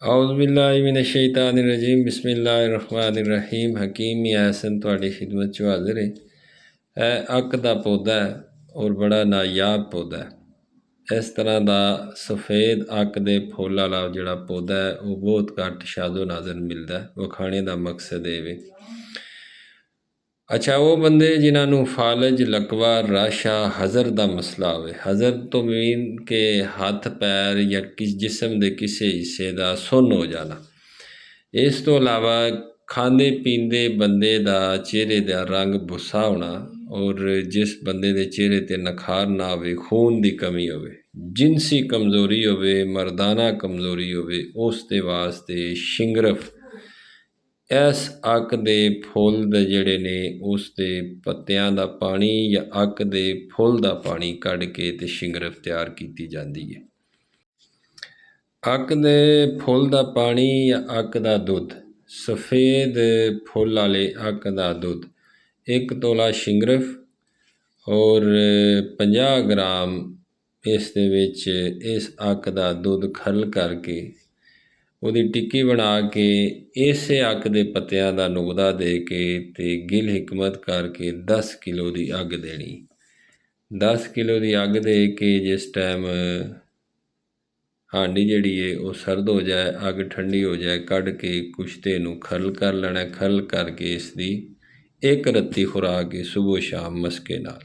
औज़ुबिल्लाहिमिनश्शैतानिर्रजीम बिस्मिल्लाहिर्रहमानिर्रहीम। हकीम यासिन तुहाडी खिदमत च हाज़िर है। अक दा पौधा है और बड़ा नायाब पौधा है। इस तरह का सफ़ेद अक दे फुल वाला जिहड़ा पौधा है वह बहुत घट शादो नाज़र मिलता है। विखाने का मकसद ये वे। अच्छा, वो बंदे जिन्होंने फालज लकवा राशा हज़र का मसला हो, हज़र तो मीन के हथ पैर या किस जिसम के किसी हिस्से का सुन्न हो जाना। इस तो अलावा खाते पींदे बंदे का चेहरे का रंग भुस्सा होना और जिस बंदे के चेहरे ते नखार ना हो, खून की कमी हो, जिनसी कमज़ोरी हो, मर्दाना कमज़ोरी हो, उसके वास्ते शिंगरफ इस अक दे फुल दे जिहड़े ने उसके पत्तियां दा पानी या अक दे फुल दा पानी कढ़ के ते शिंगरफ तैयार की जाती है। अक दे फुल दा पानी या अक दा दुध, सफ़ेद फुल वाले अक दा दुध, 1 तोला शिंगरफ और 50 ग्राम इस दे विच इस अक दा दुध खरल करके ਉਹਦੀ ਟਿੱਕੀ ਬਣਾ ਕੇ ਇਸੇ ਅੱਕ ਦੇ ਪੱਤਿਆਂ ਦਾ ਨੁਕਦਾ ਦੇ ਕੇ ਤੇ ਗਿਲ ਹਿਕਮਤ ਕਰਕੇ 10 ਕਿਲੋ ਦੀ ਅੱਗ ਦੇਣੀ। 10 ਕਿਲੋ ਦੀ ਅੱਗ ਦੇ ਕੇ ਜਿਸ ਟਾਈਮ ਹਾਂਡੀ ਜਿਹੜੀ ਹੈ ਉਹ ਸਰਦ ਹੋ ਜਾਏ, ਅੱਗ ਠੰਡੀ ਹੋ ਜਾਏ, ਕੱਢ ਕੇ ਕੁਸ਼ਤੇ ਨੂੰ ਖਰਲ ਕਰ ਲੈਣਾ। ਖਰਲ ਕਰਕੇ ਇਸ ਦੀ 1 ਰੱਤੀ ਖੁਰਾਕ ਕੇ ਸੁਬਹ ਸ਼ਾਮ ਮਸਕੇ ਨਾਲ